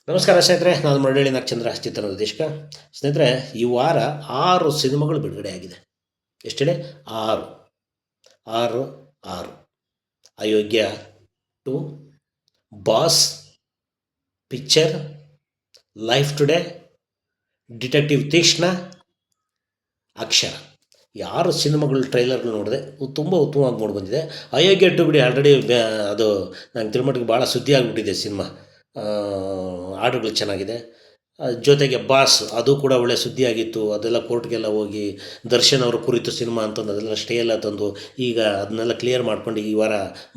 ನಮಸ್ಕಾರ ಸ್ನೇಹಿತರೆ, ನಾನು ಮರಳಿ ನಕ್ಷತ್ರ ಚಿತ್ರ ನಿರ್ದೇಶಕ. ಸ್ನೇಹಿತರೆ, ಈ ವಾರ 6 ಸಿನಿಮಾಗಳು ಬಿಡುಗಡೆ ಆಗಿದೆ. ಎಷ್ಟು ಹೇಳಿ? 6 6 6 Ayogya 2, boss, picture, life today, detective Teekshna, Akshara. ಈ 6 ಸಿನಿಮಾಗಳ ಟ್ರೈಲರ್ಗಳು ನೋಡಿದೆ, ತುಂಬ ಉತ್ತಮವಾಗಿ ಮೂಡಿಬಂದಿದೆ. ಅಯೋಗ್ಯ 2 ಬಿಡಿ, ಆಲ್ರೆಡಿ ಅದು ನಂಗೆ ತಿರುಮಟ್ಟಿಗೆ ಭಾಳ ಸುದ್ದಿ ಆಗಿಬಿಟ್ಟಿದೆ ಸಿನಿಮಾ. ಹಾಡುಗಳು ಚೆನ್ನಾಗಿದೆ. ಜೊತೆಗೆ ಬಾಸ್ ಅದು ಕೂಡ ಒಳ್ಳೆಯ ಸುದ್ದಿಯಾಗಿತ್ತು. ಅದೆಲ್ಲ ಕೋರ್ಟ್ಗೆಲ್ಲ ಹೋಗಿ ದರ್ಶನ್ ಅವರ ಕುರಿತು ಸಿನಿಮಾ ಅಂತಂದು ಅದೆಲ್ಲ ಸ್ಟೇ ಎಲ್ಲ ತಂದು ಈಗ ಅದನ್ನೆಲ್ಲ ಕ್ಲಿಯರ್ ಮಾಡ್ಕೊಂಡು ಈ ವಾರ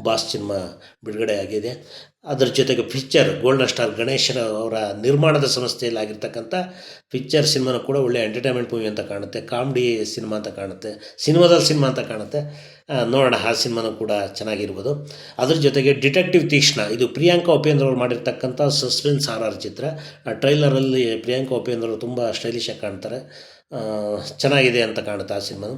ಬಾಸ್ ಸಿನಿಮಾ ಬಿಡುಗಡೆ ಆಗಿದೆ. ಅದರ ಜೊತೆಗೆ ಪಿಕ್ಚರ್ ಗೋಲ್ಡನ್ ಸ್ಟಾರ್ ಗಣೇಶನ ಅವರ ನಿರ್ಮಾಣದ ಸಂಸ್ಥೆಯಲ್ಲಿ ಆಗಿರ್ತಕ್ಕಂಥ ಪಿಕ್ಚರ್ ಸಿನಿಮಾನೂ ಕೂಡ ಒಳ್ಳೆಯ ಎಂಟರ್ಟೈನ್ಮೆಂಟ್ ಮೂವಿ ಅಂತ ಕಾಣುತ್ತೆ, ಕಾಮಿಡಿ ಸಿನಿಮಾ ಅಂತ ಕಾಣುತ್ತೆ, ಸಿನಿಮಾ ಅಂತ ಕಾಣುತ್ತೆ. ನೋಡೋಣ, ಆ ಸಿನಿಮಾನೂ ಕೂಡ ಚೆನ್ನಾಗಿರ್ಬೋದು. ಅದ್ರ ಜೊತೆಗೆ ಡಿಟೆಕ್ಟಿವ್ ತೀಕ್ಷ್ಣ, ಇದು ಪ್ರಿಯಾಂಕಾ ಉಪೇಂದ್ರ ಅವರು ಮಾಡಿರ್ತಕ್ಕಂಥ ಸಸ್ಪೆನ್ಸ್ ಆರ್ ಚಿತ್ರ. ಆ ಟ್ರೈಲರಲ್ಲಿ ಪ್ರಿಯಾಂಕಾ ಉಪೇಂದ್ರ ಅವರು ತುಂಬ ಸ್ಟೈಲಿಶಾಗಿ ಕಾಣ್ತಾರೆ, ಚೆನ್ನಾಗಿದೆ ಅಂತ ಕಾಣುತ್ತೆ ಆ ಸಿನಿಮಾನು.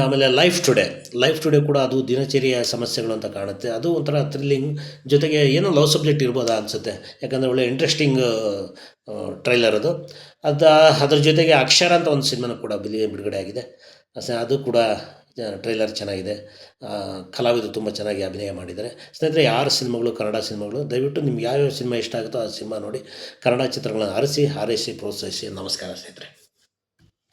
ಆಮೇಲೆ ಲೈಫ್ ಟುಡೇ ಕೂಡ ಅದು ದಿನಚರಿಯ ಸಮಸ್ಯೆಗಳು ಅಂತ ಕಾಣುತ್ತೆ. ಅದು ಒಂಥರ ಥ್ರಿಲ್ಲಿಂಗ್, ಜೊತೆಗೆ ಏನೋ ಲವ್ ಸಬ್ಜೆಕ್ಟ್ ಇರ್ಬೋದಾ ಅನಿಸುತ್ತೆ, ಯಾಕಂದರೆ ಒಳ್ಳೆ ಇಂಟ್ರೆಸ್ಟಿಂಗ್ ಟ್ರೈಲರ್ ಅದು. ಅದ್ರ ಜೊತೆಗೆ ಅಕ್ಷರ ಅಂತ ಒಂದು ಸಿನಿಮಾನೂ ಕೂಡ ಬಿಡುಗಡೆ ಆಗಿದೆ. ಅದು ಕೂಡ ಟ್ರೈಲರ್ ಚೆನ್ನಾಗಿದೆ. ಕಲಾವಿದರು ತುಂಬ ಚೆನ್ನಾಗಿ ಅಭಿನಯ ಮಾಡಿದ್ದಾರೆ. ಸ್ನೇಹಿತರೆ, 6 ಸಿನಿಮಾಗಳು ಕನ್ನಡ ಸಿನಿಮಾಗಳು. ದಯವಿಟ್ಟು ನಿಮ್ಗೆ ಯಾವ್ಯಾವ ಸಿನಿಮಾ ಇಷ್ಟ ಆಗುತ್ತೋ ಆ ಸಿನಿಮಾ ನೋಡಿ, ಕನ್ನಡ ಚಿತ್ರಗಳನ್ನು ಆರಿಸಿ ಹಾರೈಸಿ ಪ್ರೋತ್ಸಾಹಿಸಿ. ನಮಸ್ಕಾರ ಸ್ನೇಹಿತರೆ.